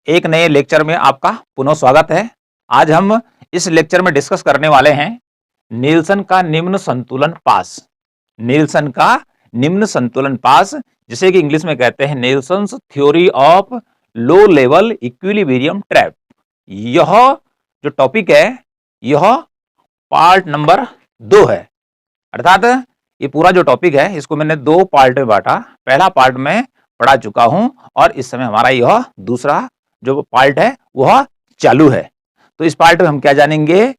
एक नए लेक्चर में आपका पुनः स्वागत है। आज हम इस लेक्चर में डिस्कस करने वाले हैं नील्सन का निम्न संतुलन पास। नील्सन का निम्न संतुलन पास, जिसे कि इंग्लिश में कहते हैं Nelson's theory of low level equilibrium trap. यह जो टॉपिक है यह पार्ट नंबर 2 है। अर्थात ये पूरा जो टॉपिक है इसको मैंने 2 पार्ट में बांटा। पहला पार्ट में पढ़ा चुका हूं और इस समय हमारा यह दूसरा जो पार्ट है वह चालू है। तो इस पार्ट में हम क्या जानेंगे,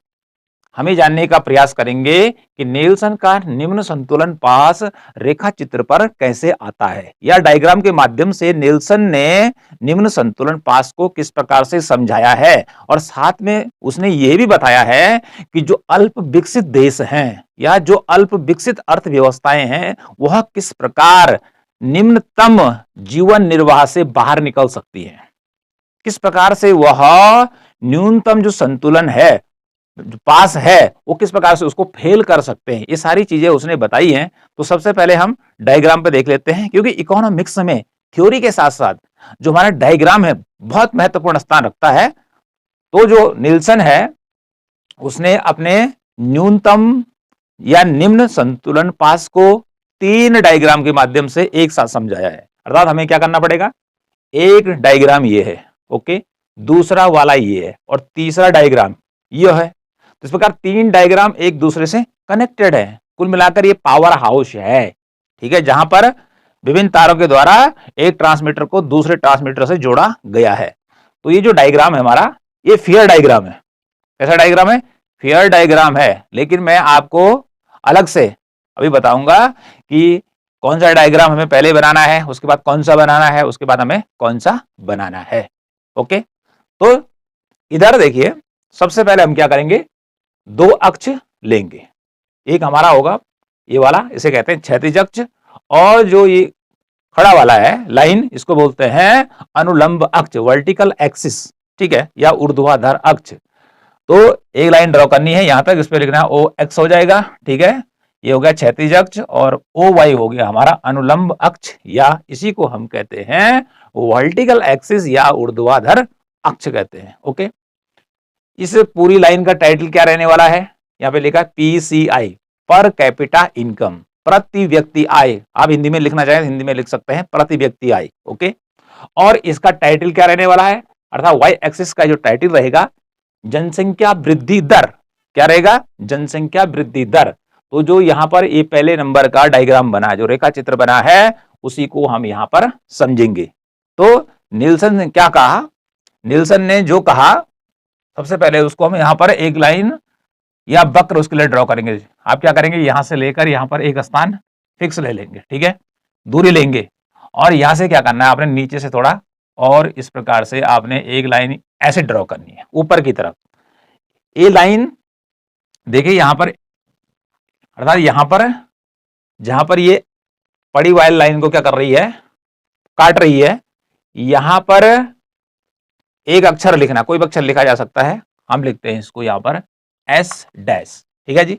हम ये जानने का प्रयास करेंगे कि नील्सन का निम्न संतुलन पास रेखा चित्र पर कैसे आता है, या डायग्राम के माध्यम से नील्सन ने निम्न संतुलन पास को किस प्रकार से समझाया है, और साथ में उसने ये भी बताया है कि जो अल्प विकसित देश हैं या जो अल्प विकसित अर्थव्यवस्थाएं हैं वह किस प्रकार निम्नतम जीवन निर्वाह से बाहर निकल सकती हैं, किस प्रकार से वह न्यूनतम जो संतुलन है जो पास है वो किस प्रकार से उसको फेल कर सकते हैं। ये सारी चीजें उसने बताई हैं। तो सबसे पहले हम डायग्राम पे देख लेते हैं, क्योंकि इकोनॉमिक्स में थ्योरी के साथ साथ जो हमारा डायग्राम है बहुत महत्वपूर्ण स्थान रखता है। तो जो नील्सन है उसने अपने न्यूनतम या निम्न संतुलन पास को 3 डायग्राम के माध्यम से एक साथ समझाया है। अर्थात हमें क्या करना पड़ेगा, एक डायग्राम ये है, ओके, दूसरा वाला ये है और तीसरा डायग्राम ये है। तो इस प्रकार 3 डायग्राम एक दूसरे से कनेक्टेड है। कुल मिलाकर ये पावर हाउस है, ठीक है, जहां पर विभिन्न तारों के द्वारा एक ट्रांसमीटर को दूसरे ट्रांसमीटर से जोड़ा गया है। तो ये जो डायग्राम है हमारा ये फेयर डायग्राम है। कैसा डायग्राम है? फेयर डायग्राम है। लेकिन मैं आपको अलग से अभी बताऊंगा कि कौन सा डायग्राम हमें पहले बनाना है, उसके बाद कौन सा बनाना है, उसके बाद हमें कौन सा बनाना है। ओके, तो इधर देखिए, सबसे पहले हम क्या करेंगे, 2 अक्ष लेंगे। एक हमारा होगा ये वाला, इसे कहते हैं क्षैतिज अक्ष, और जो ये खड़ा वाला है लाइन, इसको बोलते हैं अनुलंब अक्ष, वर्टिकल एक्सिस, ठीक है, या ऊर्ध्वाधर अक्ष। तो एक लाइन ड्रॉ करनी है यहां तक, इस पे लिखना है ओ एक्स हो जाएगा, ठीक है, ये हो गया क्षैतिज अक्ष, और ओ वाई हो गया हमारा अनुलंब अक्ष, या इसी को हम कहते हैं वर्टिकल एक्सिस या ऊर्ध्वाधर अक्ष कहते हैं। ओके, इस पूरी लाइन का टाइटल क्या रहने वाला है, यहाँ पे लिखा है पीसीआई, पर कैपिटा इनकम, प्रति व्यक्ति आय। आप हिंदी में लिखना चाहें हिंदी में लिख सकते हैं प्रति व्यक्ति आय। ओके, और इसका टाइटल क्या रहने वाला है, अर्थात वाई एक्सिस का जो टाइटल रहेगा जनसंख्या वृद्धि दर। क्या रहेगा? जनसंख्या वृद्धि दर। तो जो यहां पर ये पहले नंबर का डायग्राम बना है, जो रेखा चित्र बना है, उसी को हम यहां पर समझेंगे। तो नील्सन ने क्या कहा, नील्सन ने जो कहा सबसे पहले उसको हम यहां पर एक लाइन या वक्र उसके लिए ड्रॉ करेंगे। आप क्या करेंगे, यहां से लेकर यहां पर एक स्थान फिक्स ले लेंगे, ठीक है, दूरी लेंगे, और यहां से क्या करना है, आपने नीचे से थोड़ा और इस प्रकार से आपने एक लाइन ऐसे ड्रॉ करनी है ऊपर की तरफ। ये लाइन देखिए यहां पर, अर्थात यहां पर जहां पर ये पड़ी वाली लाइन को क्या कर रही है, काट रही है, यहां पर एक अक्षर लिखना, कोई भी अक्षर लिखा जा सकता है, हम लिखते हैं इसको यहां पर एस डैश, ठीक है जी।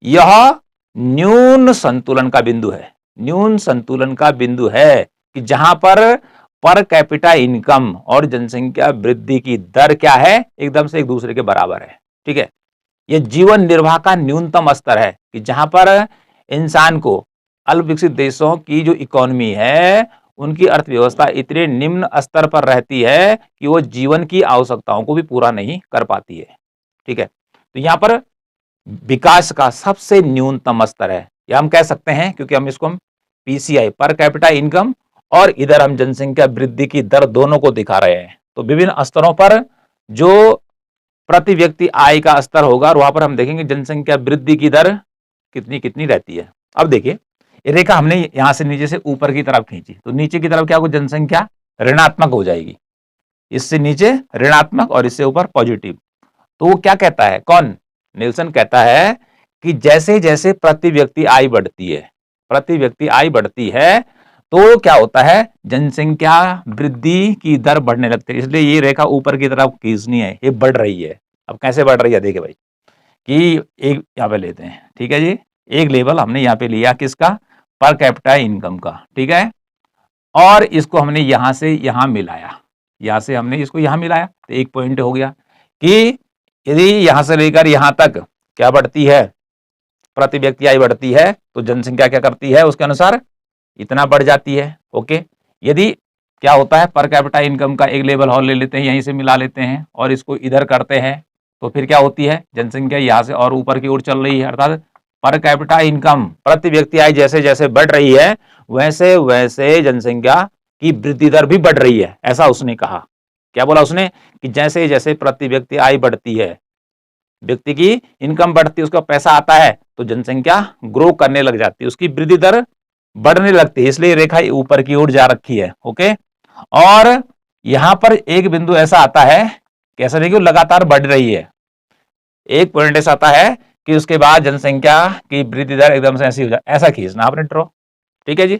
यह न्यून संतुलन का बिंदु है, न्यून संतुलन का बिंदु है कि जहां पर कैपिटा इनकम और जनसंख्या वृद्धि की दर क्या है, एकदम से एक दूसरे के बराबर है, ठीक है। यह जीवन निर्वाह का न्यूनतम स्तर है कि जहां पर इंसान को, अल्प विकसित देशों की जो इकोनॉमी है उनकी अर्थव्यवस्था इतने निम्न स्तर पर रहती है कि वो जीवन की आवश्यकताओं को भी पूरा नहीं कर पाती है, ठीक है। तो यहां पर विकास का सबसे न्यूनतम स्तर है, या हम कह सकते हैं, क्योंकि हम इसको पीसीआई, पर कैपिटा इनकम, और इधर हम जनसंख्या वृद्धि की दर दोनों को दिखा रहे हैं। तो विभिन्न स्तरों पर जो प्रति व्यक्ति आय का स्तर होगा, और वहां पर हम देखेंगे जनसंख्या वृद्धि की दर कितनी कितनी रहती है। अब देखिए, ये रेखा हमने यहां से नीचे से ऊपर की तरफ खींची, तो नीचे की तरफ क्या होगा, जनसंख्या ऋणात्मक हो जाएगी, इससे नीचे ऋणात्मक और इससे ऊपर पॉजिटिव। तो वो क्या कहता है, कौन, नील्सन कहता है कि जैसे जैसे प्रति व्यक्ति आय बढ़ती है, प्रति व्यक्ति आय बढ़ती है, तो क्या होता है, जनसंख्या वृद्धि की दर बढ़ने लगती है। इसलिए ये रेखा ऊपर की तरफ खींचनी है, ये बढ़ रही है। अब कैसे बढ़ रही है, देखिए भाई, कि एक यहां पे लेते हैं, ठीक है जी, एक लेवल हमने यहां पे लिया किसका, पर कैपिटा इनकम का, ठीक है, और इसको हमने यहां से यहां मिलाया, यहां से हमने इसको यहां मिलाया तो एक पॉइंट हो गया कि यदि यहां से लेकर यहां तक क्या बढ़ती है, प्रति व्यक्ति आय बढ़ती है, तो जनसंख्या क्या करती है उसके अनुसार इतना बढ़ जाती है। ओके, यदि क्या होता है पर कैपिटा इनकम का एक लेवल और ले लेते हैं, यहीं से मिला लेते हैं और इसको इधर करते हैं, तो फिर क्या होती है, जनसंख्या यहां से और ऊपर की ओर चल रही है, अर्थात पर कैपिटा इनकम प्रति व्यक्ति आय जैसे जैसे बढ़ रही है वैसे वैसे जनसंख्या की वृद्धि दर भी बढ़ रही है, ऐसा उसने कहा। क्या बोला उसने कि जैसे जैसे प्रति व्यक्ति आय बढ़ती है, व्यक्ति की इनकम बढ़ती है, उसका पैसा आता है, तो जनसंख्या ग्रो करने लग जाती है, उसकी वृद्धि दर बढ़ने लगती है, इसलिए रेखा ऊपर की ओर जा रखी है। ओके, और यहां पर एक बिंदु ऐसा आता है, कैसा देखिए लगातार बढ़ रही है, एक पॉइंट ऐसा आता है कि उसके बाद जनसंख्या की वृद्धि दर एकदम से ऐसी हो जाए, ऐसा खींचना आपने ड्रॉ। ठीक है जी,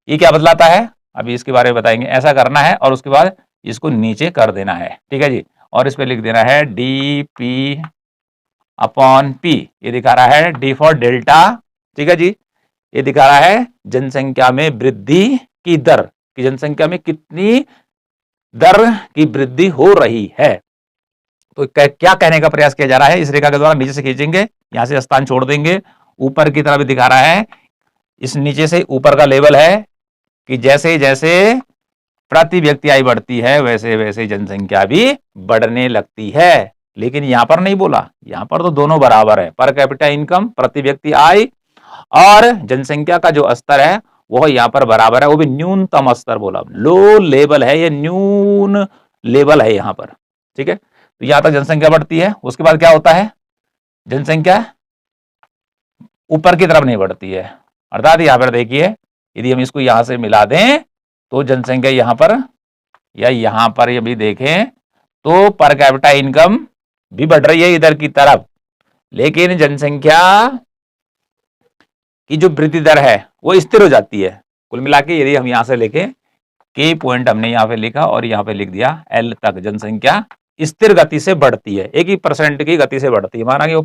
ये क्या बतलाता है अभी इसके बारे में बताएंगे। ऐसा करना है और उसके बाद इसको नीचे कर देना है। ठीक है जी, और इस पे लिख देना है डी पी अपॉन पी, ये दिखा रहा है डी फॉर डेल्टा। ठीक है जी, ये दिखा रहा है जनसंख्या में वृद्धि की दर, कि जनसंख्या में कितनी दर की वृद्धि हो रही है। तो क्या कहने का प्रयास किया जा रहा है, इस रेखा के द्वारा नीचे से खींचेंगे, यहां से स्थान छोड़ देंगे, ऊपर की तरफ दिखा रहा है, इस नीचे से ऊपर का लेवल है कि जैसे जैसे प्रति व्यक्ति आय बढ़ती है वैसे वैसे जनसंख्या भी बढ़ने लगती है। लेकिन यहां पर नहीं बोला, यहां पर तो दोनों बराबर है, पर कैपिटा इनकम प्रति व्यक्ति आय और जनसंख्या का जो स्तर है वह यहां पर बराबर है, वो भी न्यूनतम स्तर बोला, लो लेवल है, ये न्यून लेवल है यहां पर। ठीक है, तो यहां तक जनसंख्या बढ़ती है, उसके बाद क्या होता है, जनसंख्या ऊपर की तरफ नहीं बढ़ती है, अर्थात यहां पर देखिए यदि हम इसको यहां से मिला दें तो जनसंख्या यहां पर या यहां पर ये भी देखें तो पर कैपिटा इनकम भी बढ़ रही है इधर की तरफ, लेकिन जनसंख्या की जो वृद्धि दर है वो स्थिर हो जाती है। कुल मिला के यदि हम यहां से लिखें, के पॉइंट हमने यहां पे लिखा और यहां पे लिख दिया एल तक जनसंख्या स्थिर गति से बढ़ती है, 1% की गति से बढ़ती है, माना कि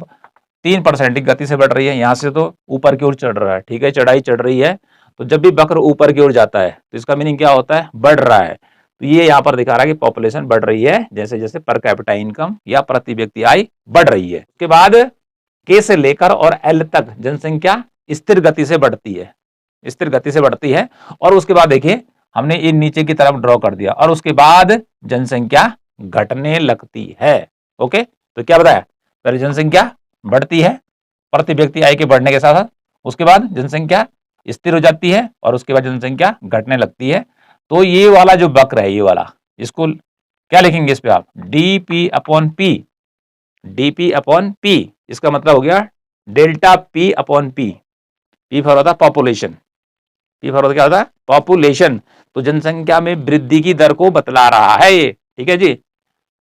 3% की गति से बढ़ रही है, यहां से तो ऊपर की ओर चढ़ रहा है। ठीक है, चढ़ाई चढ़ रही है, तो जब भी वक्र ऊपर की ओर जाता है तो इसका मीनिंग क्या होता है, बढ़ रहा है। तो ये यहाँ पर दिखा रहा है कि पॉपुलेशन बढ़ रही है जैसे जैसे पर कैपिटा इनकम या प्रति व्यक्ति आय बढ़ रही है। उसके बाद के से लेकर और एल तक जनसंख्या स्थिर गति से बढ़ती है, स्थिर गति से बढ़ती है, और उसके बाद देखिए हमने ये नीचे की तरफ ड्रॉ कर दिया और उसके बाद जनसंख्या घटने लगती है। ओके, तो क्या बताया, पहले जनसंख्या बढ़ती है प्रति व्यक्ति आय के बढ़ने के साथ साथ, उसके बाद जनसंख्या स्थिर हो जाती है और उसके बाद जनसंख्या घटने लगती है। तो ये वाला जो वक्र है, ये वाला, इसको क्या लिखेंगे इस पे आप, DP upon P, DP upon P, इसका मतलब हो गया delta P upon P, P for होता है पॉपुलेशन, पी फॉर क्या होता है, पॉपुलेशन। तो जनसंख्या में वृद्धि की दर को बतला रहा है ये। ठीक है जी,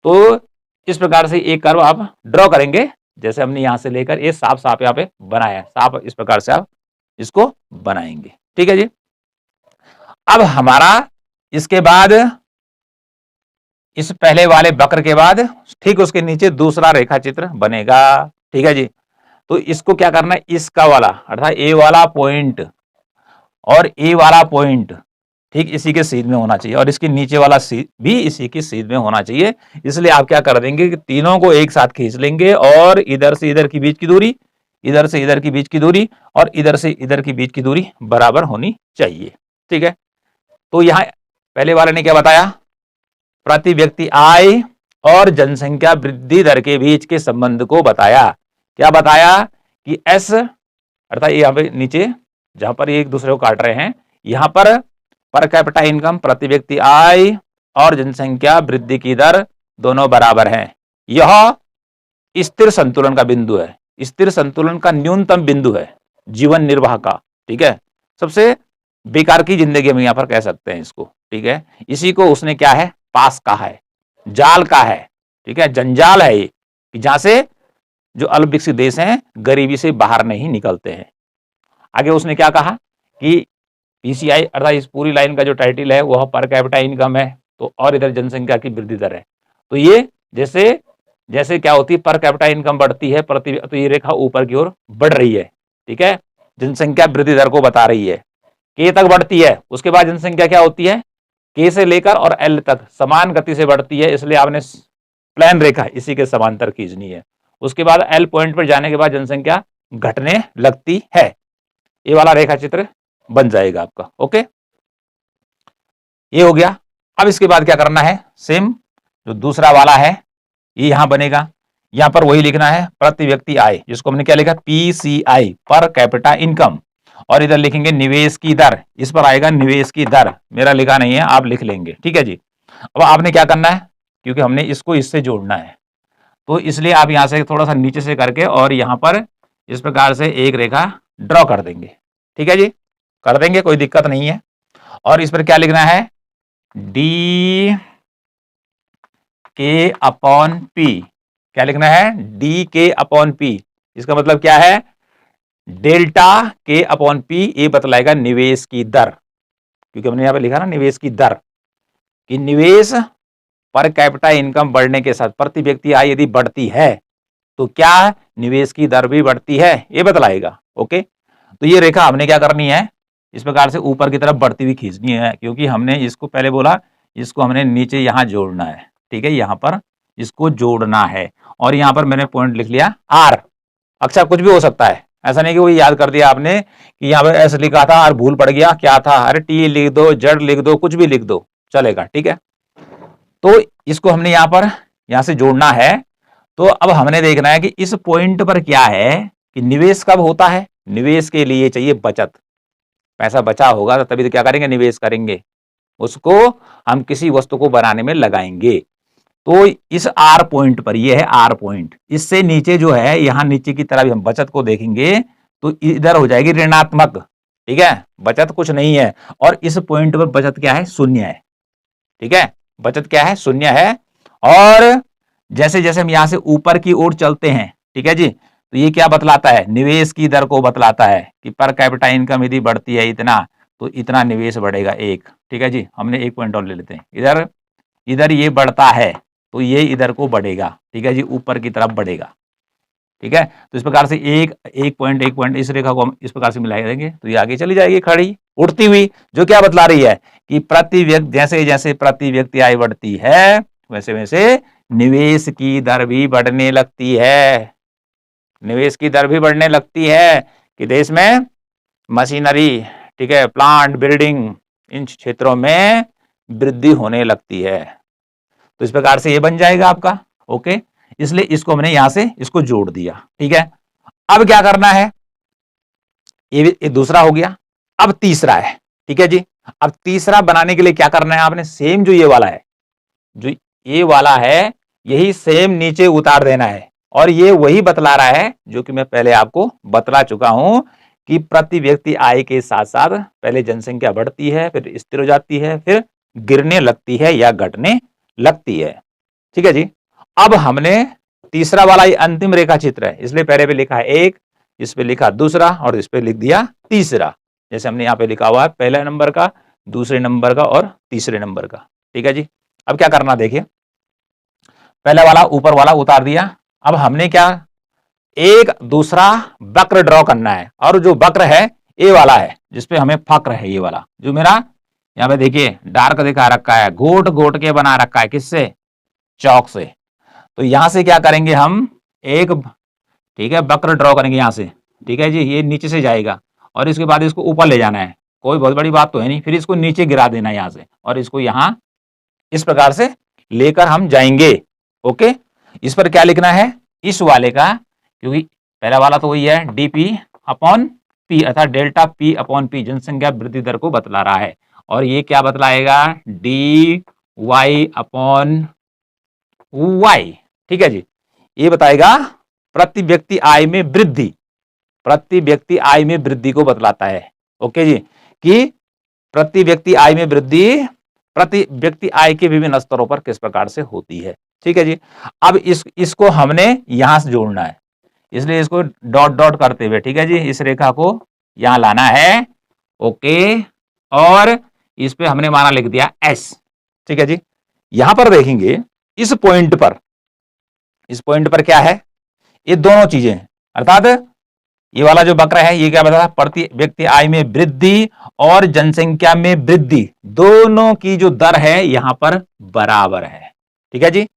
तो इस प्रकार से एक कर्व आप ड्रॉ करेंगे, जैसे हमने यहां से लेकर ये साफ साफ यहाँ पे बनाया, साफ इस प्रकार से आप इसको बनाएंगे। ठीक है जी, अब हमारा इसके बाद इस पहले वाले वक्र के बाद ठीक उसके नीचे दूसरा रेखा चित्र बनेगा। ठीक है जी, तो इसको क्या करना है, इसका वाला अर्थात ए वाला पॉइंट और ए वाला पॉइंट ठीक इसी के सीध में होना चाहिए और इसके नीचे वाला भी इसी की सीध में होना चाहिए। इसलिए आप क्या कर देंगे कि तीनों को एक साथ खींच लेंगे और इधर से इधर की बीच की दूरी, इधर से इधर की बीच की दूरी और इधर से इधर की बीच की दूरी बराबर होनी चाहिए। ठीक है, तो यहां पहले वाले ने क्या बताया, प्रति व्यक्ति आय और जनसंख्या वृद्धि दर के बीच के संबंध को बताया। क्या बताया कि एस अर्थात यहां पे नीचे जहां पर एक दूसरे को काट रहे हैं, यहां पर कैपिटा इनकम प्रति व्यक्ति आय और जनसंख्या वृद्धि की दर दोनों बराबर हैं। यह स्थिर संतुलन का बिंदु है, स्थिर संतुलन का न्यूनतम बिंदु है जीवन निर्वाह का। ठीक है, सबसे बेकार की जिंदगी हम यहां पर कह सकते हैं इसको। ठीक है, इसी को उसने क्या है, पास कहा है, जाल का है। ठीक है, जंजाल है ये, कि जहां से जो अल्प विकसित देश हैं गरीबी से बाहर नहीं निकलते हैं। आगे उसने क्या कहा कि पीसीआई अर्थात इस पूरी लाइन का जो टाइटल है वह पर कैपिटा इनकम है, तो और इधर जनसंख्या की वृद्धि दर है। तो ये जैसे जैसे क्या होती है, पर कैपिटा इनकम बढ़ती है प्रति, तो ये रेखा ऊपर की ओर बढ़ रही है। ठीक है, जनसंख्या वृद्धि दर को बता रही है, के तक बढ़ती है, उसके बाद जनसंख्या क्या होती है, K से लेकर और L तक समान गति से बढ़ती है, इसलिए आपने प्लेन रेखा इसी के समांतर खींचनी है। उसके बाद L पॉइंट पर जाने के बाद जनसंख्या घटने लगती है। ये वाला रेखा चित्र बन जाएगा आपका। ओके, ये हो गया। अब इसके बाद क्या करना है, सेम जो दूसरा वाला है ये यहां बनेगा। यहां पर वही लिखना है प्रति व्यक्ति आय, जिसको हमने क्या लिखा, PCI, पर कैपिटा इनकम, और इधर लिखेंगे निवेश की दर। इस पर आएगा निवेश की दर, मेरा लिखा नहीं है, आप लिख लेंगे, ठीक है जी। अब आपने क्या करना है, क्योंकि हमने इसको इससे जोड़ना है, तो इसलिए आप यहां से थोड़ा सा नीचे से करके और यहां पर इस प्रकार से एक रेखा ड्रॉ कर देंगे, ठीक है जी, कर देंगे, कोई दिक्कत नहीं है। और इस पर क्या लिखना है, डी के अपॉन पी। क्या लिखना है, डी के अपॉन पी। इसका मतलब क्या है, डेल्टा के अपॉन पी, ये बतलाएगा निवेश की दर, क्योंकि हमने यहां पे लिखा ना निवेश की दर, कि निवेश पर कैपिटा इनकम बढ़ने के साथ प्रति व्यक्ति आय यदि बढ़ती है तो क्या निवेश की दर भी बढ़ती है, ये बतलाएगा। ओके, तो ये रेखा हमने क्या करनी है, इस प्रकार से ऊपर की तरफ बढ़ती हुई खींचनी है, क्योंकि हमने इसको पहले बोला, इसको हमने नीचे यहां जोड़ना है, ठीक है, यहां पर इसको जोड़ना है। और यहां पर मैंने पॉइंट लिख लिया आर। अच्छा, कुछ भी हो सकता है, ऐसा नहीं कि वो याद कर दिया आपने कि यहाँ पे एस लिखा था और भूल पड़ गया, क्या था, अरे टी लिख दो, जेड लिख दो, कुछ भी लिख दो, चलेगा, ठीक है। तो इसको हमने यहां पर यहां से जोड़ना है। तो अब हमने देखना है कि इस पॉइंट पर क्या है कि निवेश कब होता है, निवेश के लिए चाहिए बचत, पैसा बचा होगा तो तभी तो क्या करेंगे, निवेश करेंगे, उसको हम किसी वस्तु को बनाने में लगाएंगे। तो इस आर पॉइंट पर, ये है आर पॉइंट, इससे नीचे जो है, यहां नीचे की तरफ हम बचत को देखेंगे तो इधर हो जाएगी ऋणात्मक, ठीक है, बचत कुछ नहीं है। और इस पॉइंट पर बचत क्या है, शून्य है, ठीक है, बचत क्या है, शून्य है। और जैसे जैसे हम यहां से ऊपर की ओर चलते हैं, ठीक है जी, तो ये क्या बतलाता है, निवेश की दर को बतलाता है कि पर कैपिटा इनकम यदि बढ़ती है इतना तो इतना निवेश बढ़ेगा एक, ठीक है जी। हमने एक पॉइंट और ले लेते हैं, इधर इधर ये बढ़ता है तो ये इधर को बढ़ेगा, ठीक है जी, ऊपर की तरफ बढ़ेगा, ठीक है। तो इस प्रकार से एक पॉइंट इस रेखा को हम इस प्रकार से मिला देंगे तो ये आगे चली जाएगी खड़ी उड़ती हुई, जो क्या बतला रही है कि प्रति व्यक्ति, जैसे जैसे प्रति व्यक्ति आय बढ़ती है वैसे वैसे निवेश की दर भी बढ़ने लगती है, निवेश की दर भी बढ़ने लगती है कि देश में मशीनरी, ठीक है, प्लांट, बिल्डिंग, इन क्षेत्रों में वृद्धि होने लगती है। तो इस प्रकार से ये बन जाएगा आपका। ओके, इसलिए इसको हमने यहां से इसको जोड़ दिया, ठीक है। अब क्या करना है, ये दूसरा हो गया, अब तीसरा है, ठीक है जी। अब तीसरा बनाने के लिए क्या करना है आपने, सेम जो ये वाला है, जो ये वाला है यही सेम नीचे उतार देना है। और ये वही बतला रहा है जो कि मैं पहले आपको बतला चुका हूं कि प्रति व्यक्ति आय के साथ साथ पहले जनसंख्या बढ़ती है, फिर स्थिर हो जाती है, फिर गिरने लगती है या घटने लगती है, ठीक है जी। अब हमने तीसरा वाला ये अंतिम रेखा चित्र है, इसलिए पहले पे लिखा है एक, इस पे लिखा दूसरा और इस पे लिख दिया तीसरा। जैसे हमने यहाँ पे लिखा हुआ है पहले नंबर का, दूसरे नंबर का और तीसरे नंबर का, ठीक है जी। अब क्या करना देखिए, पहला वाला ऊपर वाला उतार दिया। अब हमने क्या, एक दूसरा वक्र ड्रॉ करना है, और जो वक्र है ये वाला है जिसपे हमें फक्र है, ये वाला जो मेरा यहाँ पे देखिए डार्क दिखा रखा है, गोट गोट के बना रखा है, किससे, चौक से। तो यहां से क्या करेंगे हम, एक, ठीक है, वक्र ड्रॉ करेंगे यहां से, ठीक है जी। ये नीचे से जाएगा और इसके बाद इसको ऊपर ले जाना है, कोई बहुत बड़ी बात तो है नहीं। फिर इसको नीचे गिरा देना है यहां से, और इसको यहां इस प्रकार से लेकर हम जाएंगे। ओके, इस पर क्या लिखना है, इस वाले का, क्योंकि पहला वाला तो वही है डीपी अपॉन पी, अर्थात डेल्टा पी अपॉन पी जनसंख्या वृद्धि दर को बतला रहा है। और ये क्या बतलाएगा, डी वाई अपॉन वाई, ठीक है जी। ये बताएगा प्रति व्यक्ति आय में वृद्धि, प्रति व्यक्ति आय में वृद्धि को बतलाता है। ओके जी, कि प्रति व्यक्ति आय में वृद्धि प्रति व्यक्ति आय के विभिन्न स्तरों पर किस प्रकार से होती है, ठीक है जी। अब इसको हमने यहां से जोड़ना है, इसलिए इसको डॉट डॉट करते हुए, ठीक है जी, इस रेखा को यहां लाना है। ओके, और इस पे हमने माना लिख दिया एस, ठीक है जी। यहां पर देखेंगे इस पॉइंट पर, इस पॉइंट पर क्या है, ये दोनों चीजें, अर्थात ये वाला जो वक्र है ये क्या बता रहा है, प्रति व्यक्ति आय में वृद्धि और जनसंख्या में वृद्धि दोनों की जो दर है यहां पर बराबर है। ठीक है जी,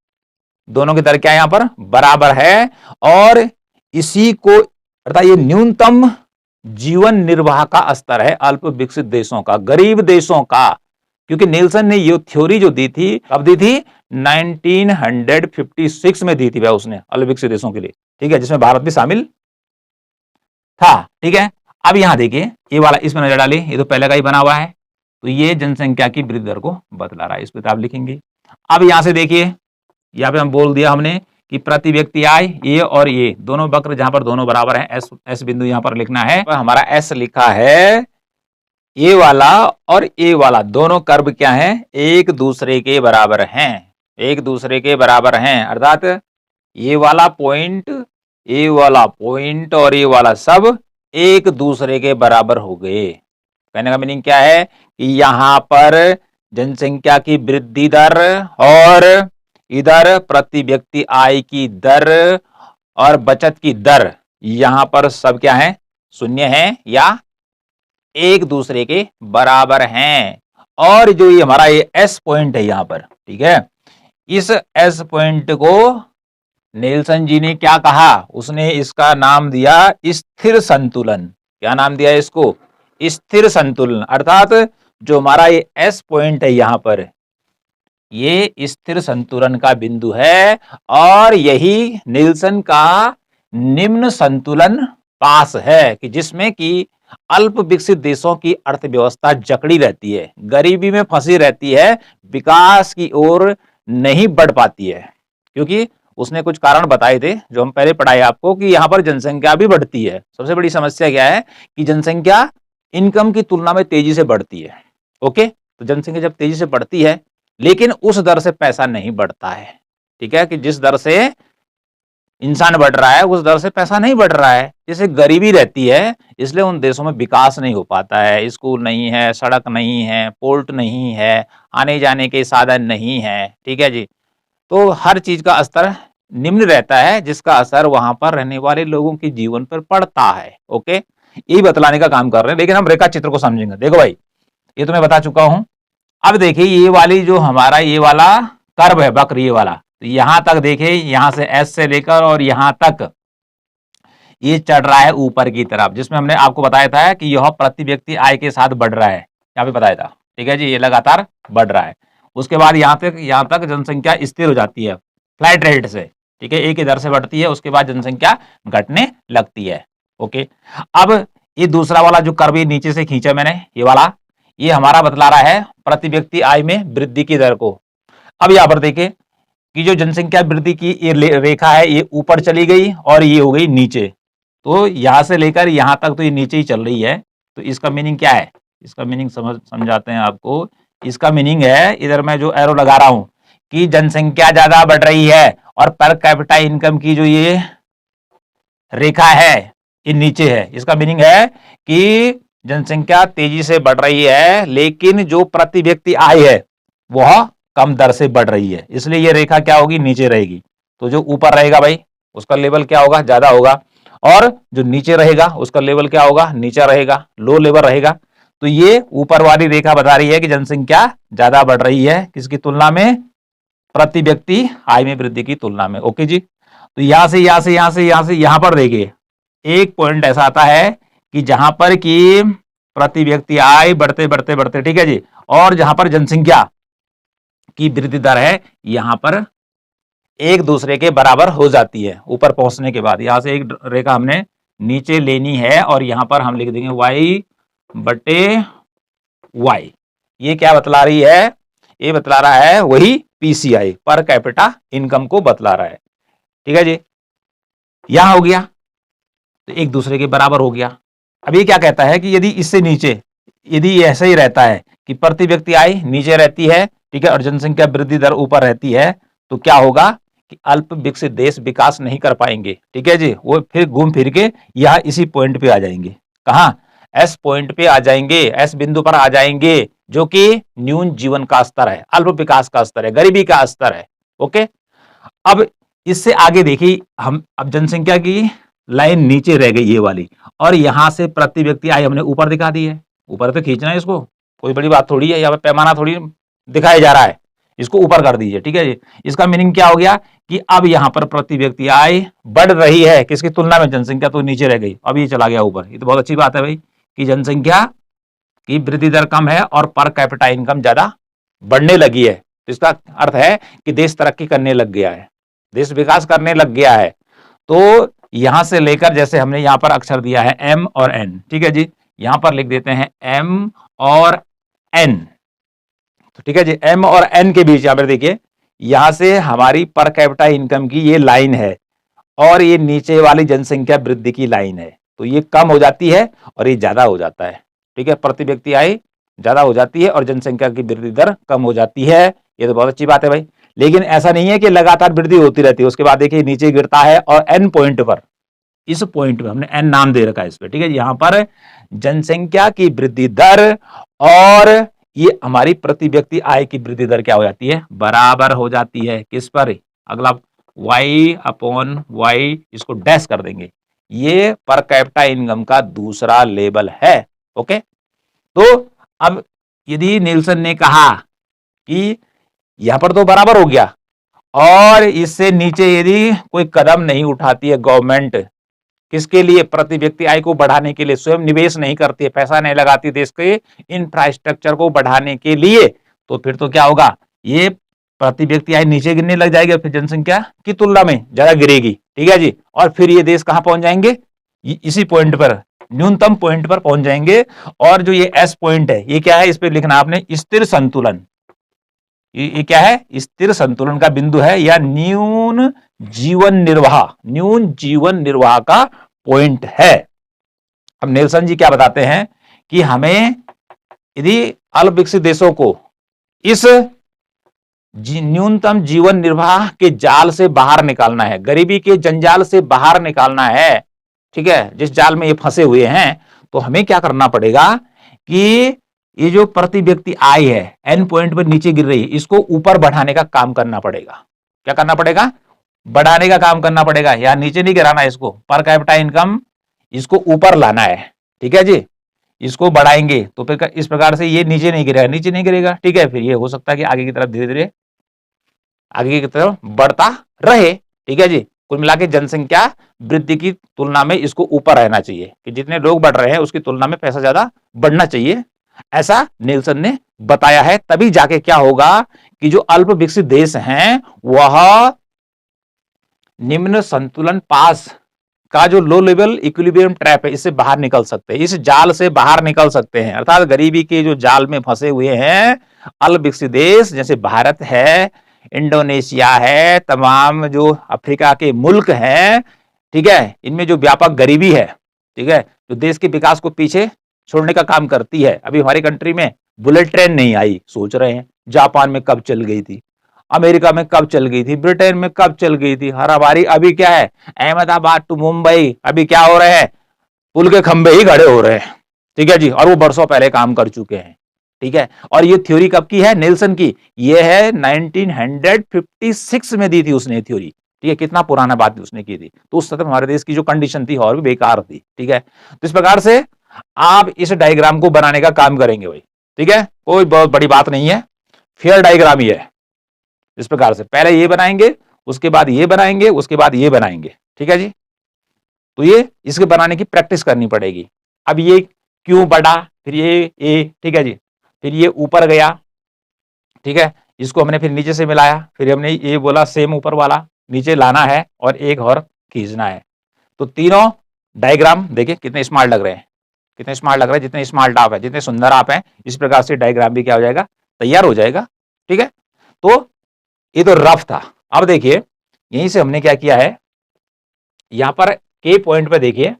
दोनों की दर क्या है यहां पर बराबर है। और इसी को अर्थात ये न्यूनतम जीवन निर्वाह का स्तर है अल्प विकसित देशों का, गरीब देशों का। क्योंकि नीलसन ने ये थ्योरी जो दी थी, कब दी थी, 1956 में दी थी भाई उसने, अल्प विकसित देशों के लिए। ठीक है, जिसमें भारत भी शामिल था। ठीक है, अब यहां देखिए ये वाला, इसमें नजर डालिए, ये तो पहले का ही बना हुआ है, तो ये जनसंख्या की वृद्धि दर को बतला रहा है, इस पर आप लिखेंगे। अब यहां से देखिए, यहाँ पे हम बोल दिया हमने कि प्रति व्यक्ति आय ये और ये दोनों वक्र जहां पर दोनों बराबर हैं, एस बिंदु यहां पर लिखना है। हमारा एस लिखा है, ये वाला और ये वाला दोनों कर्व क्या हैं, एक दूसरे के बराबर हैं, एक दूसरे के बराबर हैं। अर्थात ये वाला पॉइंट, ये वाला पॉइंट और ये वाला सब एक दूसरे के बराबर हो गए। कहने का मीनिंग क्या है कि यहां पर जनसंख्या की वृद्धि दर और इधर प्रति व्यक्ति आय की दर और बचत की दर यहां पर सब क्या है, शून्य है या एक दूसरे के बराबर हैं। और जो ये हमारा ये एस पॉइंट है यहां पर, ठीक है, इस एस पॉइंट को नेल्सन जी ने क्या कहा, उसने इसका नाम दिया स्थिर संतुलन। क्या नाम दिया इसको, स्थिर संतुलन। अर्थात जो हमारा ये एस पॉइंट है यहां पर, ये स्थिर संतुलन का बिंदु है और यही नेल्सन का निम्न संतुलन पास है, कि जिसमें कि अल्प विकसित देशों की अर्थव्यवस्था जकड़ी रहती है, गरीबी में फंसी रहती है, विकास की ओर नहीं बढ़ पाती है। क्योंकि उसने कुछ कारण बताए थे जो हम पहले पढ़ाए आपको, कि यहां पर जनसंख्या भी बढ़ती है। सबसे बड़ी समस्या क्या है कि जनसंख्या इनकम की तुलना में तेजी से बढ़ती है। ओके, तो जनसंख्या जब तेजी से बढ़ती है लेकिन उस दर से पैसा नहीं बढ़ता है। ठीक है, कि जिस दर से इंसान बढ़ रहा है उस दर से पैसा नहीं बढ़ रहा है। जैसे गरीबी रहती है इसलिए उन देशों में विकास नहीं हो पाता है, स्कूल नहीं है, सड़क नहीं है, पोर्ट नहीं है, आने जाने के साधन नहीं है। ठीक है जी, तो हर चीज का स्तर निम्न रहता है जिसका असर वहां पर रहने वाले लोगों के जीवन पर पड़ता है। ओके, यही बतलाने का काम कर रहे हैं, लेकिन हम रेखा चित्र को समझेंगे। देखो भाई, ये तो मैं बता चुका हूं। अब देखिए ये वाली जो हमारा ये वाला कर्व है, वक्र ये वाला, तो यहां तक देखिए, यहां से एस से लेकर और यहां तक ये चढ़ रहा है ऊपर की तरफ, जिसमें हमने आपको बताया था कि यह प्रति व्यक्ति आय के साथ बढ़ रहा है, यहाँ पे बताया था। ठीक है जी, ये लगातार बढ़ रहा है। उसके बाद यहाँ तक जनसंख्या स्थिर हो जाती है फ्लैट रेट से। ठीक है, एक ही दर से बढ़ती है, उसके बाद जनसंख्या घटने लगती है। ओके, अब ये दूसरा वाला जो कर्व नीचे से खींचा मैंने, ये वाला, ये हमारा बतला रहा है प्रति व्यक्ति आय में वृद्धि की दर को। अब यहां पर देखिए कि जो जनसंख्या वृद्धि की ये रेखा है ये ऊपर चली गई और ये हो गई नीचे, तो यहां से लेकर यहां तक तो ये नीचे ही चल रही है। तो इसका मीनिंग क्या है, इसका मीनिंग समझाते हैं आपको। इसका मीनिंग है, इधर मैं जो एरो लगा रहा हूं, कि जनसंख्या ज्यादा बढ़ रही है और पर कैपिटा इनकम की जो ये रेखा है ये नीचे है। इसका मीनिंग है कि जनसंख्या तेजी से बढ़ रही है लेकिन जो प्रति व्यक्ति आय है वह कम दर से बढ़ रही है, इसलिए ये रेखा क्या होगी, नीचे रहेगी। तो जो ऊपर रहेगा भाई उसका लेवल क्या होगा, ज्यादा होगा, और जो नीचे रहेगा उसका लेवल क्या होगा, नीचा रहेगा, लो लेवल रहेगा। तो ये ऊपर वाली रेखा बता रही है कि जनसंख्या ज्यादा बढ़ रही है, किसकी तुलना में, प्रति व्यक्ति आय में वृद्धि की तुलना में। ओके जी, तो यहां से यहां पर देखिए एक पॉइंट ऐसा आता है कि जहां पर कि प्रति व्यक्ति आय बढ़ते बढ़ते बढ़ते, ठीक है जी, और जहां पर जनसंख्या की वृद्धि दर है यहां पर एक दूसरे के बराबर हो जाती है ऊपर पहुंचने के बाद। यहां से एक रेखा हमने नीचे लेनी है और यहां पर हम लिख देंगे y बटे y। ये क्या बतला रही है, ये बतला रहा है वही पीसीआई, पर कैपिटा इनकम को बतला रहा है। ठीक है जी, यहां हो गया तो एक दूसरे के बराबर हो गया। अब ये क्या कहता है कि यदि इससे नीचे, यदि ऐसा ही रहता है कि प्रति व्यक्ति आय नीचे रहती है, ठीक है, और जनसंख्या वृद्धि दर ऊपर रहती है, तो क्या होगा कि अल्प विकसित देश विकास नहीं कर पाएंगे। ठीक है जी, वो फिर घूम फिर के यहां इसी पॉइंट पे आ जाएंगे। कहां, एस पॉइंट पे आ जाएंगे, एस बिंदु पर आ जाएंगे, जो कि न्यून जीवन का स्तर है, अल्प विकास का स्तर है, गरीबी का स्तर है। ओके, अब इससे आगे देखिए हम, अब जनसंख्या की लाइन नीचे रह गई ये वाली, और यहां से प्रति व्यक्ति आय हमने ऊपर दिखा दी है। ऊपर तो खींचना है इसको, कोई बड़ी बात थोड़ी है, यहाँ पे पैमाना थोड़ी दिखाया जा रहा है, इसको ऊपर कर दीजिए, ठीक है जी। इसका मीनिंग क्या हो गया कि अब यहां पर प्रति व्यक्ति आय बढ़ रही है, किसकी तुलना में, जनसंख्या तो नीचे रह गई, अब ये चला गया ऊपर। ये तो बहुत अच्छी बात है भाई कि जनसंख्या की वृद्धि दर कम है और पर कैपिटा इनकम ज्यादा बढ़ने लगी है। तो इसका अर्थ है कि देश तरक्की करने लग गया है, देश विकास करने लग गया है। तो यहां से लेकर, जैसे हमने यहां पर अक्षर दिया है एम और एन, ठीक है जी, यहां पर लिख देते हैं एम और एन। तो ठीक है जी, एम और एन के बीच यहां पर देखिए, यहां से हमारी पर कैपिटा इनकम की ये लाइन है और ये नीचे वाली जनसंख्या वृद्धि की लाइन है। तो ये कम हो जाती है और ये ज्यादा हो जाता है, ठीक है, प्रति व्यक्ति आय ज्यादा हो जाती है और जनसंख्या की वृद्धि दर कम हो जाती है। ये तो बहुत अच्छी बात है भाई, लेकिन ऐसा नहीं है कि लगातार वृद्धि होती रहती है, उसके बाद देखिए नीचे गिरता है और एन पॉइंट पर, इस पॉइंट पे हमने एन नाम दे रखा है इस पे, ठीक है, यहां पर जनसंख्या की वृद्धि दर और ये हमारी प्रति व्यक्ति आय की वृद्धि दर क्या हो जाती है, बराबर हो जाती है। किस पर, अगला y अपॉन y, इसको डैश कर देंगे, ये पर कैपिटा इनकम का दूसरा लेवल है। ओके, तो अब यदि नीलसन ने कहा कि यहां पर तो बराबर हो गया और इससे नीचे यदि कोई कदम नहीं उठाती है गवर्नमेंट, किसके लिए, प्रति व्यक्ति आय को बढ़ाने के लिए, स्वयं निवेश नहीं करती है, पैसा नहीं लगाती देश के इंफ्रास्ट्रक्चर को बढ़ाने के लिए, तो फिर तो क्या होगा, ये प्रति व्यक्ति आय नीचे गिरने लग जाएगी, फिर जनसंख्या की तुलना में ज्यादा गिरेगी, ठीक है जी। और फिर ये देश कहां पहुंच जाएंगे, इसी पॉइंट पर, न्यूनतम पॉइंट पर पहुंच जाएंगे। और जो ये एस पॉइंट है, ये क्या है, इस पर लिखना आपने स्थिर संतुलन, ये क्या है, स्थिर संतुलन का बिंदु है या न्यून जीवन निर्वाह, न्यून जीवन निर्वाह का पॉइंट है। अब नेल्सन जी क्या बताते हैं कि हमें यदि अल्प विकसित देशों को इस न्यूनतम जीवन निर्वाह के जाल से बाहर निकालना है, गरीबी के जंजाल से बाहर निकालना है, ठीक है, जिस जाल में ये फंसे हुए हैं, तो हमें क्या करना पड़ेगा कि ये जो प्रति व्यक्ति आय है एन पॉइंट पर नीचे गिर रही है, इसको ऊपर बढ़ाने का काम करना पड़ेगा। क्या करना पड़ेगा, बढ़ाने का काम करना पड़ेगा, या नीचे नहीं गिराना है इसको, पर कैपिटा इनकम इसको ऊपर लाना है, ठीक है जी, इसको बढ़ाएंगे तो फिर इस प्रकार से ये नीचे नहीं गिरेगा, नीचे नहीं गिरेगा, ठीक है, फिर ये हो सकता है कि आगे की तरफ धीरे धीरे आगे की तरफ बढ़ता रहे, ठीक है जी। कुल मिला के जनसंख्या वृद्धि की तुलना में इसको ऊपर रहना चाहिए, कि जितने लोग बढ़ रहे हैं उसकी तुलना में पैसा ज्यादा बढ़ना चाहिए, ऐसा नीलसन ने बताया है। तभी जाके क्या होगा कि जो अल्प विकसित देश हैं वह निम्न संतुलन पास का जो लो लेवल इक्विलिब्रियम ट्रैप है, इससे बाहर निकल सकते हैं, इस जाल से बाहर निकल सकते हैं, अर्थात गरीबी के जो जाल में फंसे हुए हैं अल्प विकसित देश, जैसे भारत है, इंडोनेशिया है, तमाम जो अफ्रीका के मुल्क हैं, ठीक है, इनमें जो व्यापक गरीबी है, ठीक है, जो देश के विकास को पीछे छोड़ने का काम करती है। अभी हमारी कंट्री में बुलेट ट्रेन नहीं आई, सोच रहे हैं, जापान में कब चल गई थी, अमेरिका में कब चल गई थी, ब्रिटेन में कब चल गई थी, हर हमारी अभी क्या है, अहमदाबाद टू मुंबई अभी क्या हो रहे हैं, पुल के खंभे ही खड़े हो रहे हैं, ठीक है जी, और वो बरसों पहले काम कर चुके हैं, ठीक है। और ये थ्योरी कब की है, नेल्सन की, ये है 1956 में दी थी उसने थ्योरी, ठीक है, कितना पुराना बात उसने की थी, तो उस समय हमारे देश की जो कंडीशन थी और भी बेकार थी, ठीक है। तो इस प्रकार से आप इस डायग्राम को बनाने का काम करेंगे भाई, ठीक है, कोई बहुत बड़ी बात नहीं है, फेयर डायग्राम ही है। इस प्रकार से पहले ये बनाएंगे, उसके बाद ये बनाएंगे, उसके बाद ये बनाएंगे, ठीक है जी। तो ये इसके बनाने की प्रैक्टिस करनी पड़ेगी। अब ये क्यों बढ़ा, फिर ये ठीक है जी, फिर ये ऊपर गया, ठीक है, इसको हमने फिर नीचे से मिलाया, फिर हमने ये बोला सेम ऊपर वाला नीचे लाना है और एक और खींचना है। तो तीनों डायग्राम देखिए कितने स्मार्ट लग रहे हैं, कितने स्मार्ट लग रहे हैं, जितने स्मार्ट आप है, जितने सुंदर आप हैं, इस प्रकार से डायग्राम भी क्या हो जाएगा, तैयार हो जाएगा, ठीक है। तो ये तो रफ था। अब देखिए यहीं से हमने क्या किया है, यहां पर के पॉइंट पे देखिए,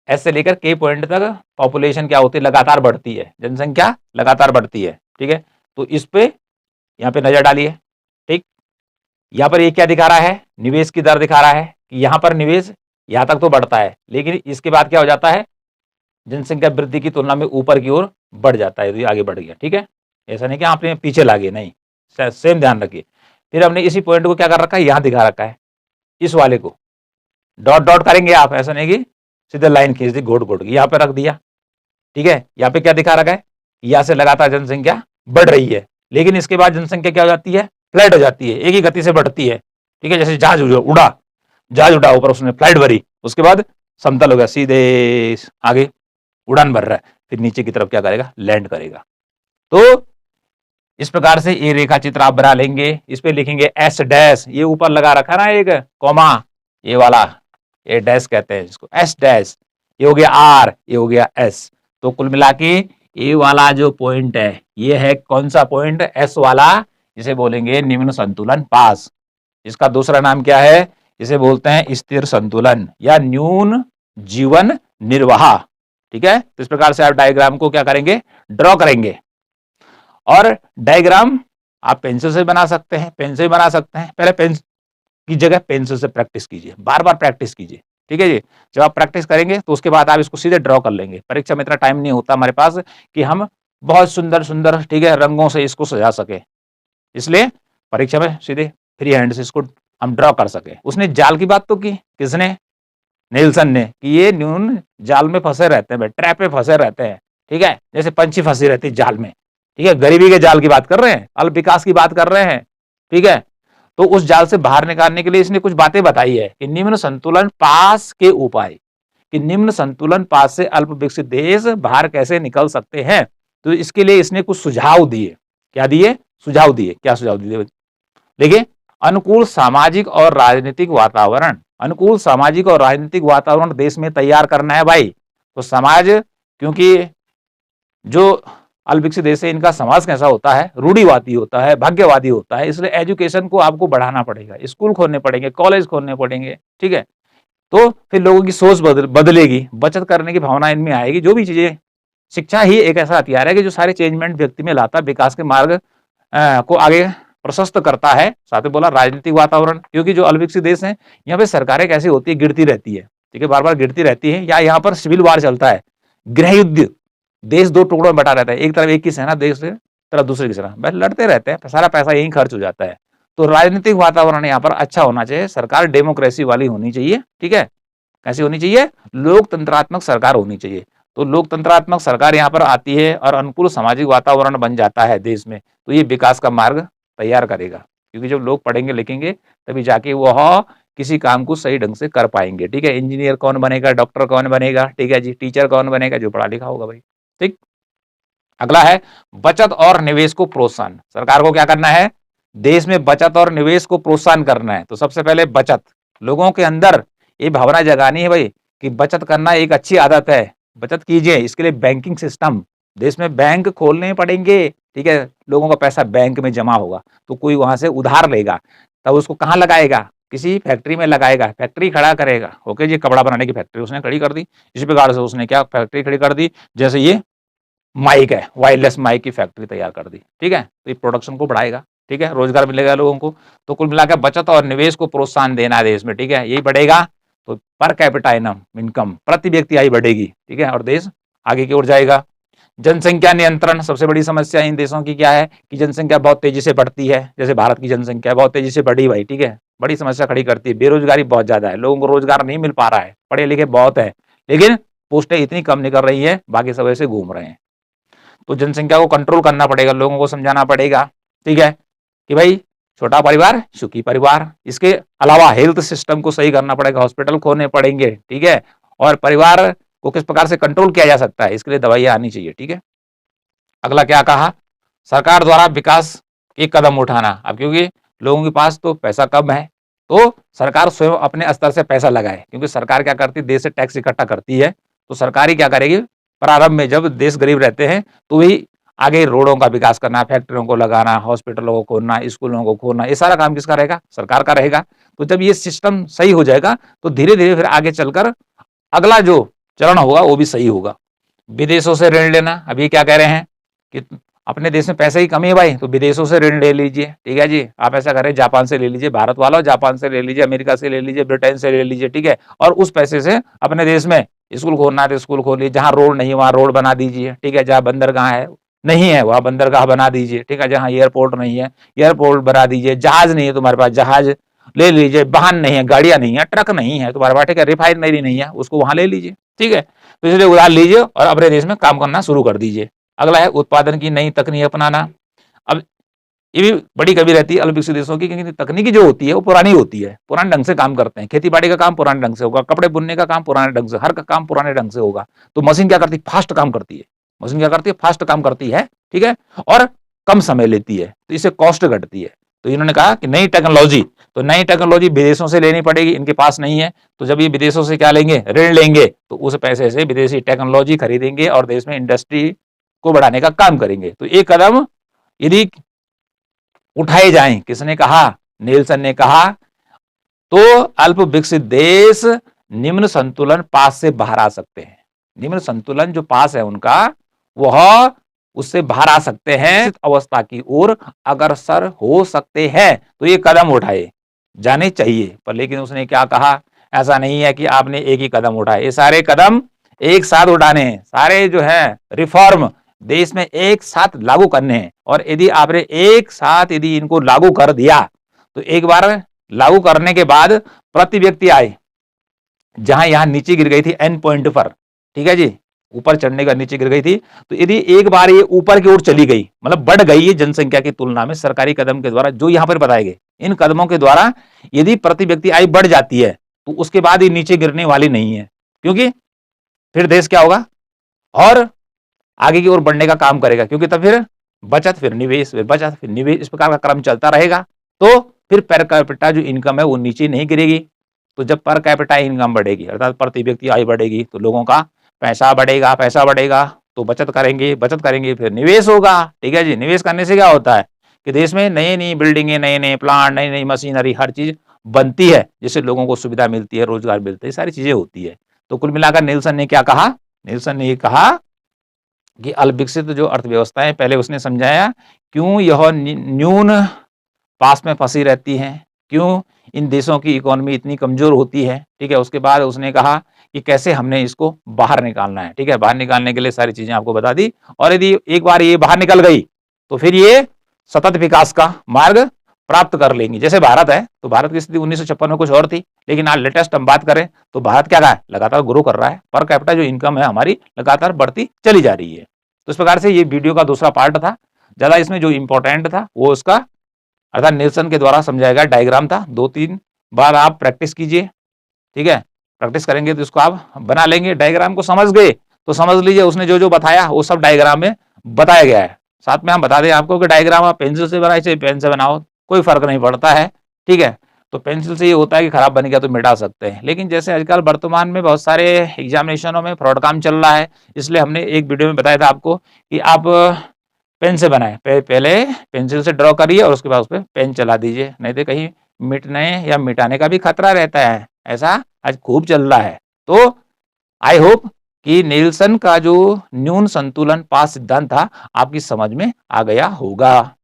एस से लेकर के पॉइंट तक पॉपुलेशन क्या होती है, लगातार बढ़ती है, जनसंख्या लगातार बढ़ती है, ठीक है। तो इस पे यहां पे नजर डालिए, ठीक, यहां पर ये क्या दिखा रहा है, निवेश की दर दिखा रहा है कि यहां पर निवेश यहां तक तो बढ़ता है, लेकिन इसके बाद क्या हो जाता है, जनसंख्या वृद्धि की तुलना में ऊपर की ओर बढ़ जाता है, यदि आगे बढ़ गया, ठीक है, ऐसा नहीं कि आपने पीछे लागे, नहीं, सेम ध्यान रखिए। फिर हमने इसी पॉइंट को क्या कर रखा है, यहां दिखा रखा है, इस वाले को, डॉट डॉट करेंगे आप, ऐसा नहीं कि सीधे लाइन खींच दी घोट घोट की, यहाँ पे रख दिया, ठीक है। यहाँ पे क्या दिखा रखा है, यहाँ से लगातार जनसंख्या बढ़ रही है, लेकिन इसके बाद जनसंख्या क्या हो जाती है, फ्लैट हो जाती है, एक ही गति से बढ़ती है, ठीक है। जैसे जहाज उड़ा, जहाज उड़ा ऊपर, उसने फ्लाइट भरी, उसके बाद समतल हो गया, सीधे आगे उड़ान भर रहा है, फिर नीचे की तरफ क्या करेगा, लैंड करेगा। तो इस प्रकार से ये रेखा चित्र आप बना लेंगे, इस पे लिखेंगे एस डैश, ये ऊपर लगा रखा ना एक कॉमा, ये वाला, ये डैश कहते हैं इसको, एस डैश, ये हो गया आर, ये हो गया एस। तो कुल मिला के ये वाला जो पॉइंट है, ये है कौन सा पॉइंट, एस वाला, जिसे बोलेंगे निम्न संतुलन पास। इसका दूसरा नाम क्या है, इसे बोलते हैं स्थिर संतुलन या न्यून जीवन निर्वाह, ठीक है। तो इस प्रकार से आप डायग्राम को क्या करेंगे, ड्रॉ करेंगे। और डायग्राम आप पेंसिल से बना सकते हैं, पेन से बना सकते हैं, पहले पेन की जगह पेंसिल से प्रैक्टिस कीजिए, बार बार प्रैक्टिस कीजिए, ठीक है जी। जब आप प्रैक्टिस करेंगे तो उसके बाद आप इसको सीधे ड्रॉ कर लेंगे। परीक्षा में इतना टाइम नहीं होता हमारे पास कि हम बहुत सुंदर सुंदर, ठीक है, रंगों से इसको सजा सके, इसलिए परीक्षा में सीधे फ्री हैंड से इसको हम ड्रॉ कर सके। उसने जाल की बात तो की, किसने, नीलसन ने, कि ये न्यून जाल में फंसे रहते हैं, ट्रैप में फंसे रहते हैं, ठीक है, जैसे पंछी फंसी रहती है जाल में, ठीक है। गरीबी के जाल की बात कर रहे हैं, अल्प विकास की बात कर रहे हैं, ठीक है। तो उस जाल से बाहर निकालने के लिए इसने कुछ बातें बताई है कि निम्न संतुलन पास के उपाय, कि निम्न संतुलन पास से अल्प विकसित देश बाहर कैसे निकल सकते हैं। तो इसके लिए इसने कुछ सुझाव दिए। क्या दिए, सुझाव दिए, क्या सुझाव दिए, देखिए, अनुकूल सामाजिक और राजनीतिक वातावरण, अनुकूल सामाजिक और राजनीतिक वातावरण देश में तैयार करना है भाई। तो समाज, क्योंकि जो अल्पविकसित देश है इनका समाज कैसा होता है, रूढ़िवादी होता है, भाग्यवादी होता है, इसलिए एजुकेशन को आपको बढ़ाना पड़ेगा, स्कूल खोलने पड़ेंगे, कॉलेज खोलने पड़ेंगे, ठीक है। तो फिर लोगों की सोच बदलेगी, बचत करने की भावना इनमें आएगी। जो भी चीजें, शिक्षा ही एक ऐसा हथियार है कि जो सारे चेंजमेंट व्यक्ति में लाता, विकास के मार्ग को आगे प्रशस्त करता है। साथ ही बोला राजनीतिक वातावरण, क्योंकि जो अल्पविकसित देश है यहाँ पे सरकारें कैसी होती है, गिरती रहती है, ठीक है, बार बार गिरती रहती है, या यहाँ पर सिविल वार चलता है, गृह युद्ध, देश दो टुकड़ों में बटा रहता है, एक तरफ एक की सेना, देश से तरफ दूसरे की सेना, बस लड़ते रहते हैं, सारा पैसा यही खर्च हो जाता है। तो राजनीतिक वातावरण यहाँ पर अच्छा होना चाहिए, सरकार डेमोक्रेसी वाली होनी चाहिए, ठीक है। कैसी होनी चाहिए, लोकतंत्रात्मक सरकार होनी चाहिए। तो लोकतंत्रात्मक सरकार यहाँ पर आती है और अनुकूल सामाजिक वातावरण बन जाता है देश में, तो ये विकास का मार्ग तैयार करेगा। क्योंकि जब लोग पढ़ेंगे लिखेंगे तभी जाके वह किसी काम को सही ढंग से कर पाएंगे, ठीक है। इंजीनियर कौन बनेगा, डॉक्टर कौन बनेगा, ठीक है जी, टीचर कौन बनेगा, जो पढ़ा लिखा होगा भाई, ठीक। अगला है बचत और निवेश को प्रोत्साहन। सरकार को क्या करना है, देश में बचत और निवेश को प्रोत्साहन करना है। तो सबसे पहले बचत, लोगों के अंदर ये भावना जगानी है भाई कि बचत करना एक अच्छी आदत है, बचत कीजिए। इसके लिए बैंकिंग सिस्टम, देश में बैंक खोलने पड़ेंगे, ठीक है। लोगों का पैसा बैंक में जमा होगा तो कोई वहां से उधार लेगा, तब उसको कहाँ लगाएगा, किसी फैक्ट्री में लगाएगा, फैक्ट्री खड़ा करेगा। ओके जी, कपड़ा बनाने की फैक्ट्री उसने खड़ी कर दी, इसी प्रकार से उसने क्या फैक्ट्री खड़ी कर दी, जैसे ये माइक है, वायरलेस माइक की फैक्ट्री तैयार कर दी, ठीक है। तो ये प्रोडक्शन को बढ़ाएगा, ठीक है, रोजगार मिलेगा लोगों को। तो कुल मिलाकर बचत और निवेश को प्रोत्साहन देना है देश में, ठीक है, यही बढ़ेगा तो पर कैपिटा इनकम, प्रति व्यक्ति आय बढ़ेगी, ठीक है, और देश आगे की ओर जाएगा। जनसंख्या नियंत्रण, सबसे बड़ी समस्या इन देशों की क्या है कि जनसंख्या बहुत तेजी से बढ़ती है। जैसे भारत की जनसंख्या बहुत तेजी से बढ़ी भाई, ठीक है, बड़ी समस्या खड़ी करती है। बेरोजगारी बहुत ज्यादा है, लोगों को रोजगार नहीं मिल पा रहा है, पढ़े लिखे बहुत है लेकिन पोस्टें इतनी कम निकल रही है, बाकी सब ऐसे घूम रहे हैं। तो जनसंख्या को कंट्रोल करना पड़ेगा, लोगों को समझाना पड़ेगा, ठीक है, कि भाई छोटा परिवार सुखी परिवार। इसके अलावा हेल्थ सिस्टम को सही करना पड़ेगा, हॉस्पिटल खोलने पड़ेंगे, ठीक है। और परिवार को किस प्रकार से कंट्रोल किया जा सकता है, इसके लिए दवाइयां आनी चाहिए, ठीक है। अगला क्या कहा, सरकार द्वारा विकास एक कदम उठाना। अब क्योंकि लोगों के पास तो पैसा कम है तो सरकार स्वयं अपने स्तर से पैसा लगाए, क्योंकि सरकार क्या करती है, देश से टैक्स इकट्ठा करती है। तो सरकार ही क्या करेगी, प्रारंभ में जब देश गरीब रहते हैं तो वही आगे रोडों का विकास करना, फैक्ट्रियों को लगाना, हॉस्पिटलों को खोलना, स्कूलों को खोलना, ये सारा काम किसका रहेगा, सरकार का रहेगा। तो जब ये सिस्टम सही हो जाएगा तो धीरे धीरे फिर आगे चलकर अगला जो चरण होगा वो भी सही होगा। विदेशों से ऋण लेना, अभी क्या कह रहे हैं कि अपने देश में पैसे की कमी है भाई, तो विदेशों से ऋण ले लीजिए, ठीक है जी। आप ऐसा करें, जापान से ले लीजिए, भारत वालों जापान से ले लीजिए, अमेरिका से ले लीजिए, ब्रिटेन से ले लीजिए, ठीक है। और उस पैसे से अपने देश में स्कूल खोलना है तो स्कूल खोलिए, जहां रोड नहीं है वहां रोड बना दीजिए, ठीक है। जहां बंदरगाह है नहीं है वहां बंदरगाह बना दीजिए, ठीक है। जहां एयरपोर्ट नहीं है एयरपोर्ट बना दीजिए, जहाज नहीं है तुम्हारे पास जहाज ले लीजिए, वाहन नहीं है, गाड़ियां नहीं है, ट्रक नहीं है, तो बारबाटे का रिफाइनरी नहीं है, उसको वहां ले लीजिए, ठीक है। तो इसलिए उधार लीजिए और अपने देश में काम करना शुरू कर दीजिए। अगला है उत्पादन की नई तकनीक अपनाना। अब ये भी बड़ी कमी रहती है अल्प विकसित देशों की, क्योंकि तकनीकी जो होती है वो पुरानी होती है, पुराने ढंग से काम करते हैं। खेती बाड़ी का काम पुराने ढंग से होगा, कपड़े बुनने का काम पुराने ढंग से, हर का काम पुराने ढंग से होगा। तो मशीन क्या करती है, फास्ट काम करती है। मशीन क्या करती है, फास्ट काम करती है, ठीक है, और कम समय लेती है, तो इससे कॉस्ट घटती है। तो इन्होंने कहा कि नई टेक्नोलॉजी, तो नई टेक्नोलॉजी विदेशों से लेनी पड़ेगी, इनके पास नहीं है। तो जब ये विदेशों से क्या लेंगे, ऋण लेंगे, तो उस पैसे से विदेशी टेक्नोलॉजी खरीदेंगे और देश में इंडस्ट्री को बढ़ाने का काम करेंगे। तो एक कदम यदि उठाए जाएं, किसने कहा, नेल्सन ने कहा, तो अल्प विकसित देश निम्न संतुलन पास से बाहर आ सकते हैं। निम्न संतुलन जो पास है उनका, वह उससे बाहर आ सकते हैं, अवस्था की ओर अग्रसर हो सकते हैं। तो ये कदम उठाए जाने चाहिए। पर लेकिन उसने क्या कहा, ऐसा नहीं है कि आपने एक ही कदम उठाए, ये सारे कदम एक साथ उठाने हैं, सारे जो है रिफॉर्म देश में एक साथ लागू करने हैं। और यदि आपने एक साथ यदि इनको लागू कर दिया, तो एक बार लागू करने के बाद प्रति व्यक्ति आय जहां यहां नीचे गिर गई थी एंड पॉइंट पर, ठीक है जी, ऊपर चढ़ने का नीचे गिर गई थी, तो यदि एक बार ये ऊपर की ओर चली गई, मतलब बढ़ गई है जनसंख्या की तुलना में, सरकारी कदम के द्वारा जो यहां पर बताए गए, इन कदमों के द्वारा यदि प्रति व्यक्ति आय बढ़ जाती है, तो उसके बाद ये नीचे गिरने वाली नहीं है, क्योंकि फिर देश क्या होगा, और आगे की ओर बढ़ने का काम करेगा, क्योंकि तब फिर बचत, फिर निवेश, फिर बचत, फिर निवेश, इस प्रकार का क्रम चलता रहेगा। तो फिर पर कैपिटा जो इनकम है वो नीचे नहीं गिरेगी। तो जब पर कैपिटा इनकम बढ़ेगी, अर्थात प्रति व्यक्ति आय बढ़ेगी, तो लोगों का पैसा बढ़ेगा, पैसा बढ़ेगा तो बचत करेंगे, बचत करेंगे फिर निवेश होगा, ठीक है जी। निवेश करने से क्या होता है कि देश में नई नई बिल्डिंगें, नए नए प्लांट, नई नई मशीनरी, हर चीज बनती है, जिससे लोगों को सुविधा मिलती है, रोजगार मिलता है, सारी चीजें होती है। तो कुल मिलाकर नेल्सन ने क्या कहा, नेल्सन ने कहा कि अल्प विकसित जो अर्थव्यवस्था है, पहले उसने समझाया क्यों यह न्यून पास में फंसी रहती हैं, क्यों इन देशों की इकोनॉमी इतनी कमजोर होती है, ठीक है। उसके बाद उसने कहा कि कैसे हमने इसको बाहर निकालना है, ठीक है। बाहर निकालने के लिए सारी चीजें आपको बता दी। और यदि एक बार ये बाहर निकल गई, तो फिर ये सतत विकास का मार्ग प्राप्त कर लेंगी। जैसे भारत है, तो भारत की स्थिति 1956 में कुछ और थी, लेकिन आज लेटेस्ट हम बात करें तो भारत क्या है, लगातार ग्रो कर रहा है, पर कैपिटा जो इनकम है हमारी लगातार बढ़ती चली जा रही है। तो इस प्रकार से ये वीडियो का दूसरा पार्ट था। ज्यादा इसमें जो इंपॉर्टेंट था वो उसका अर्थात नेल्सन के द्वारा समझाया गया डायग्राम था। 2-3 बार आप प्रैक्टिस कीजिए, ठीक है। प्रैक्टिस करेंगे तो इसको आप बना लेंगे। डायग्राम को समझ गए तो समझ लीजिए उसने जो जो बताया वो सब डायग्राम में बताया गया है। साथ में हम बता दें आपको कि डायग्राम आप पेंसिल से बनाए चाहे पेन से बनाओ, कोई फर्क नहीं पड़ता है, ठीक है। तो पेंसिल से ये होता है कि खराब बन गया तो मिटा सकते हैं, लेकिन जैसे आजकल वर्तमान में बहुत सारे एग्जामिनेशनों में फ्रॉड काम चल रहा है, इसलिए हमने एक वीडियो में बताया था आपको कि आप पेन से बनाए, पहले पेंसिल से ड्रॉ करिए और उसके बाद उस पर पेन चला दीजिए, नहीं तो कहीं मिटने या मिटाने का भी खतरा रहता है। ऐसा आज खूब चल रहा है। तो आई होप कि नेल्सन का जो न्यून संतुलन पास सिद्धांत था आपकी समझ में आ गया होगा।